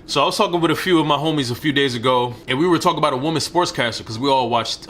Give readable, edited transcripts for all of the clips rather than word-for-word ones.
So I was talking with a few of my homies a few days ago, and we were talking about a woman sportscaster because we all watched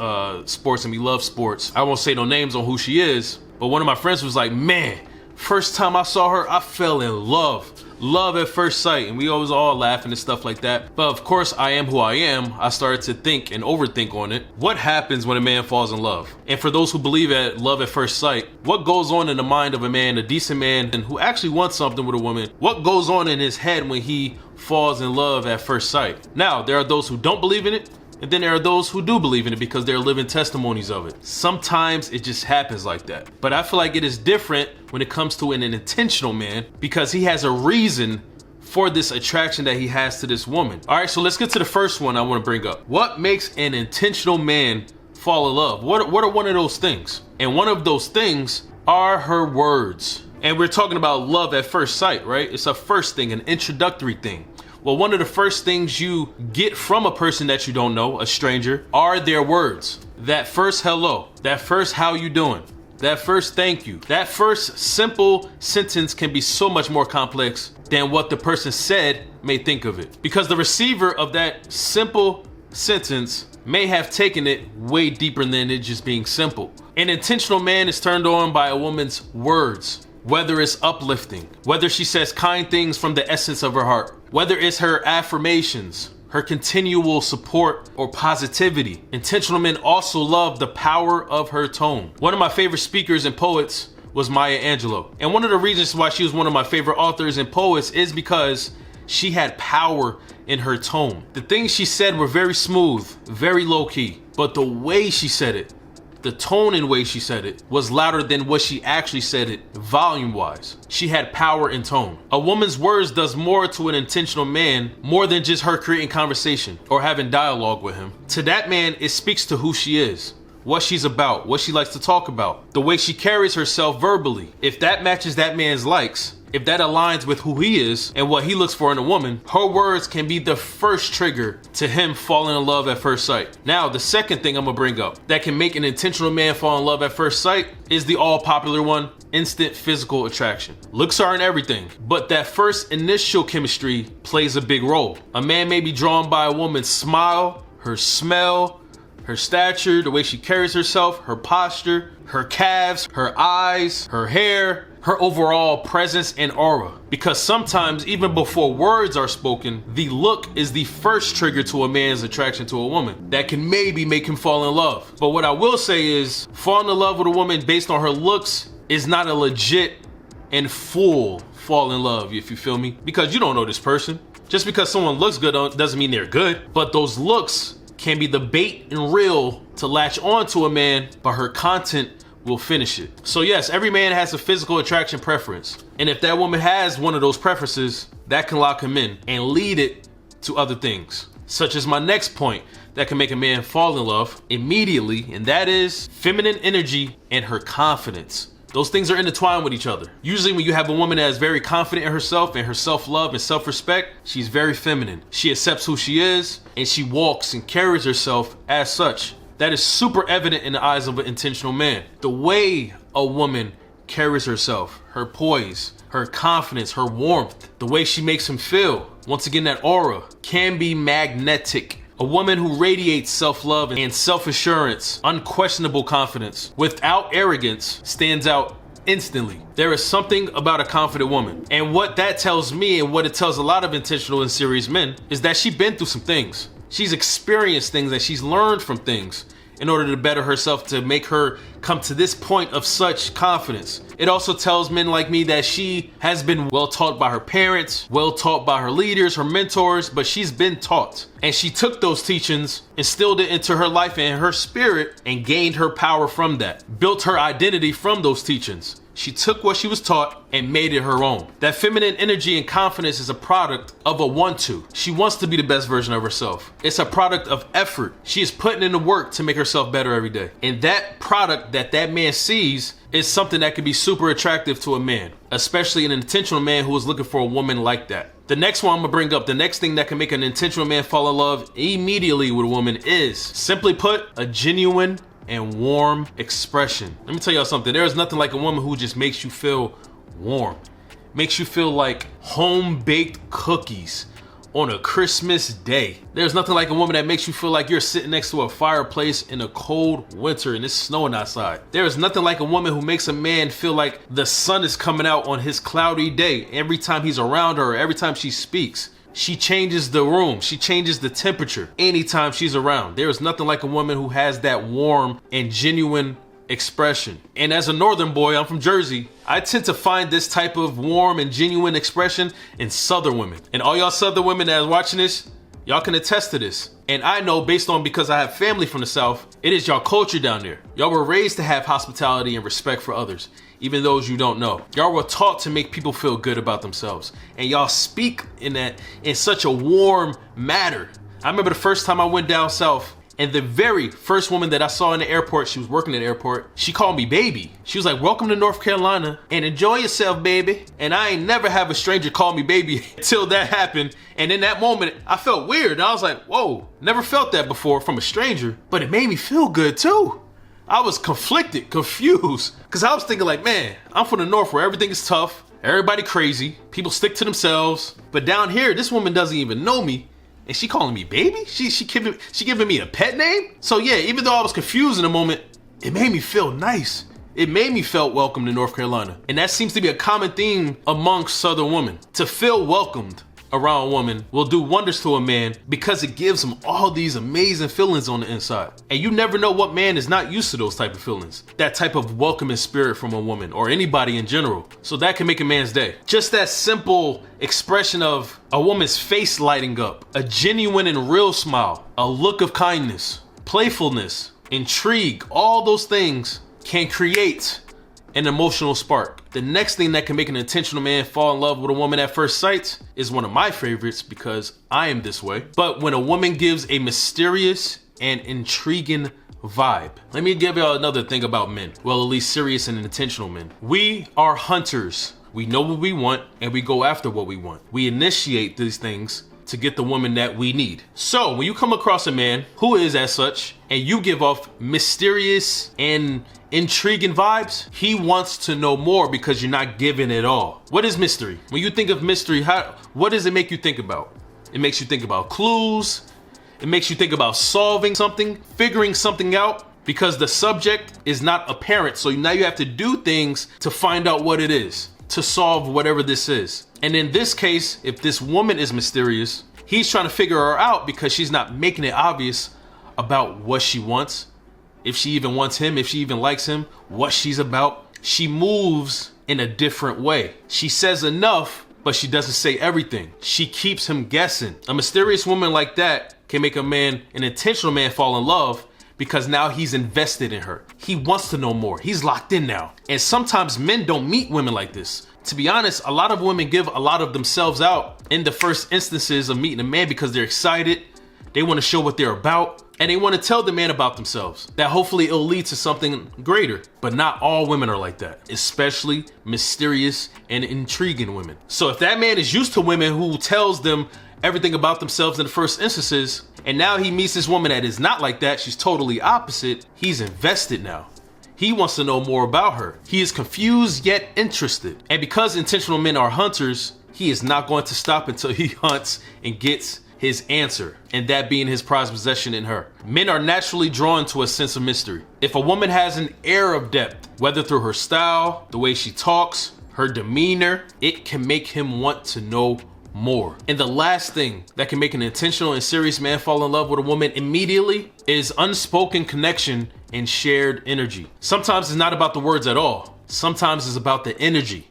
sports and we love sports. I won't say no names on who she is, but one of my friends was like, man, first time I saw her, I fell in love. Love at first sight. And we always all laughing and stuff like that. But of course, I am who I am. I started to think and overthink on it. What happens when a man falls in love? And for those who believe at love at first sight, what goes on in the mind of a man, a decent man, and who actually wants something with a woman? What goes on in his head when he falls in love at first sight? Now, there are those who don't believe in it, and then there are those who do believe in it because they're living testimonies of it. Sometimes it just happens like that. But I feel like it is different when it comes to an intentional man because he has a reason for this attraction that he has to this woman. All right, so let's get to the first one I want to bring up. What makes an intentional man fall in love? What are one of those things? And one of those things are her words. And we're talking about love at first sight, right? It's a first thing, an introductory thing. Well, one of the first things you get from a person that you don't know, a stranger, are their words. That first hello, that first how you doing, that first thank you, that first simple sentence can be so much more complex than what the person said may think of it. Because the receiver of that simple sentence may have taken it way deeper than it just being simple. An intentional man is turned on by a woman's words. Whether it's uplifting, whether she says kind things from the essence of her heart, whether it's her affirmations, her continual support or positivity. Intentional men also love the power of her tone. One of my favorite speakers and poets was Maya Angelou. And one of the reasons why she was one of my favorite authors and poets is because she had power in her tone. The things she said were very smooth, very low key, but the way she said it, the tone and way she said it was louder than what she actually said it volume wise. She had power in tone. A woman's words does more to an intentional man more than just her creating conversation or having dialogue with him. To that man, it speaks to who she is, what she's about, what she likes to talk about, the way she carries herself verbally. If that matches that man's likes, if that aligns with who he is and what he looks for in a woman, her words can be the first trigger to him falling in love at first sight. Now, the second thing I'm gonna bring up that can make an intentional man fall in love at first sight is the all popular one, instant physical attraction. Looks aren't everything, but that first initial chemistry plays a big role. A man may be drawn by a woman's smile, her smell, her stature, the way she carries herself, her posture, her calves, her eyes, her hair, her overall presence and aura. Because sometimes, even before words are spoken, the look is the first trigger to a man's attraction to a woman that can maybe make him fall in love. But what I will say is, falling in love with a woman based on her looks is not a legit and full fall in love, if you feel me. Because you don't know this person. Just because someone looks good doesn't mean they're good. But those looks can be the bait and reel to latch on to a man, but her content will finish it. So yes, every man has a physical attraction preference. And if that woman has one of those preferences, that can lock him in and lead it to other things. Such as my next point that can make a man fall in love immediately, and that is feminine energy and her confidence. Those things are intertwined with each other. Usually when you have a woman that is very confident in herself and her self-love and self-respect, she's very feminine. She accepts who she is and she walks and carries herself as such. That is super evident in the eyes of an intentional man. The way a woman carries herself, her poise, her confidence, her warmth, the way she makes him feel, once again that aura, can be magnetic. A woman who radiates self-love and self-assurance, unquestionable confidence, without arrogance, stands out instantly. There is something about a confident woman. And what that tells me, and what it tells a lot of intentional and serious men, is that she's been through some things. She's experienced things and she's learned from things in order to better herself, to make her come to this point of such confidence. It also tells men like me that she has been well taught by her parents, well taught by her leaders, her mentors, but she's been taught. And she took those teachings, instilled it into her life and her spirit, and gained her power from that. Built her identity from those teachings. She took what she was taught and made it her own. That feminine energy and confidence is a product of a want-to. She wants to be the best version of herself. It's a product of effort. She is putting in the work to make herself better every day. And that product that man sees is something that can be super attractive to a man, especially an intentional man who is looking for a woman like that. The next one I'm gonna bring up, the next thing that can make an intentional man fall in love immediately with a woman is, simply put, a genuine and warm expression. Let me tell y'all something. There is nothing like a woman who just makes you feel warm. Makes you feel like home-baked cookies on a Christmas day. There's nothing like a woman that makes you feel like you're sitting next to a fireplace in a cold winter and it's snowing outside. There is nothing like a woman who makes a man feel like the sun is coming out on his cloudy day every time he's around her, every time she speaks. She changes the room. She changes the temperature anytime she's around. There is nothing like a woman who has that warm and genuine expression. And as a northern boy, I'm from Jersey, I tend to find this type of warm and genuine expression in southern women. And all y'all southern women that are watching this, y'all can attest to this. And I know because I have family from the South, it is y'all culture down there. Y'all were raised to have hospitality and respect for others, even those you don't know. Y'all were taught to make people feel good about themselves. And y'all speak in such a warm manner. I remember the first time I went down South, and the very first woman that I saw in the airport, she was working in the airport, she called me baby. She was like, welcome to North Carolina and enjoy yourself, baby. And I ain't never have a stranger call me baby until that happened. And in that moment, I felt weird. And I was like, whoa, never felt that before from a stranger, but it made me feel good too. I was conflicted, confused, because I was thinking like, man, I'm from the North where everything is tough, everybody crazy, people stick to themselves. But down here, this woman doesn't even know me. And she calling me baby? She giving me a pet name? So yeah, even though I was confused in the moment, it made me feel nice. It made me feel welcome to North Carolina. And that seems to be a common theme amongst Southern women. To feel welcomed around a woman will do wonders to a man because it gives him all these amazing feelings on the inside. And you never know what man is not used to those type of feelings. That type of welcoming spirit from a woman or anybody in general. So that can make a man's day. Just that simple expression of a woman's face lighting up, a genuine and real smile, a look of kindness, playfulness, intrigue, all those things can create an emotional spark. The next thing that can make an intentional man fall in love with a woman at first sight is one of my favorites because I am this way. But when a woman gives a mysterious and intriguing vibe. Let me give y'all another thing about men. Well, at least serious and intentional men. We are hunters. We know what we want and we go after what we want. We initiate these things to get the woman that we need. So when you come across a man who is as such and you give off mysterious and intriguing vibes, he wants to know more because you're not giving it all. What is mystery? When you think of mystery, what does it make you think about? It makes you think about clues. It makes you think about solving something, figuring something out, because the subject is not apparent. So now you have to do things to find out what it is, to solve whatever this is. And in this case, if this woman is mysterious, he's trying to figure her out because she's not making it obvious about what she wants, if she even wants him, if she even likes him, what she's about. She moves in a different way. She says enough, but she doesn't say everything. She keeps him guessing. A mysterious woman like that can make an intentional man fall in love because now he's invested in her. He wants to know more. He's locked in now. And sometimes men don't meet women like this. To be honest, a lot of women give a lot of themselves out in the first instances of meeting a man because they're excited. They want to show what they're about. And they want to tell the man about themselves. That hopefully it'll lead to something greater. But not all women are like that. Especially mysterious and intriguing women. So if that man is used to women who tells them everything about themselves in the first instances, and now he meets this woman that is not like that, she's totally opposite, he's invested now. He wants to know more about her. He is confused yet interested. And because intentional men are hunters, he is not going to stop until he hunts and gets his answer, and that being his prized possession in her. Men are naturally drawn to a sense of mystery. If a woman has an air of depth, whether through her style, the way she talks, her demeanor, it can make him want to know more. And the last thing that can make an intentional and serious man fall in love with a woman immediately is unspoken connection and shared energy. Sometimes it's not about the words at all. Sometimes it's about the energy,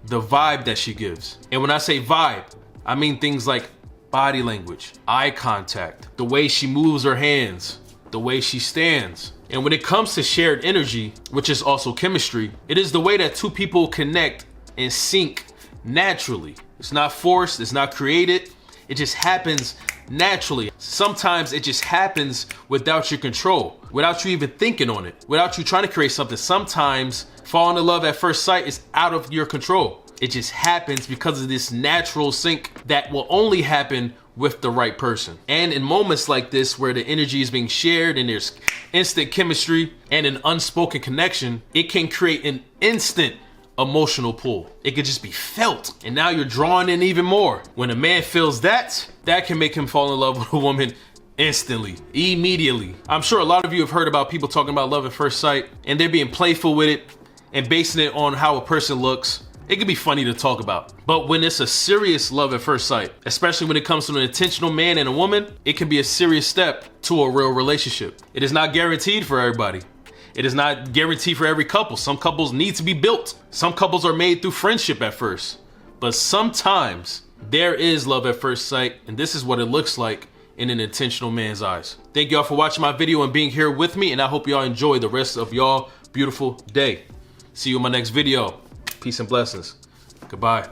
the vibe that she gives. And when I say vibe, I mean things like body language, eye contact, the way she moves her hands, the way she stands. And when it comes to shared energy, which is also chemistry, it is the way that two people connect and sync naturally. It's not forced, it's not created, it just happens naturally. Sometimes it just happens without your control, without you even thinking on it, without you trying to create something. Sometimes falling in love at first sight is out of your control. It just happens because of this natural sync that will only happen with the right person. And in moments like this where the energy is being shared and there's instant chemistry and an unspoken connection, it can create an instant emotional pull. It could just be felt. And now you're drawn in even more. When a man feels that, that can make him fall in love with a woman instantly, immediately. I'm sure a lot of you have heard about people talking about love at first sight, and they're being playful with it and basing it on how a person looks. It can be funny to talk about. But when it's a serious love at first sight, especially when it comes to an intentional man and a woman, it can be a serious step to a real relationship. It is not guaranteed for everybody. It is not guaranteed for every couple. Some couples need to be built. Some couples are made through friendship at first. But sometimes there is love at first sight, and this is what it looks like in an intentional man's eyes. Thank y'all for watching my video and being here with me, and I hope y'all enjoy the rest of y'all beautiful day. See you in my next video. Peace and blessings. Goodbye.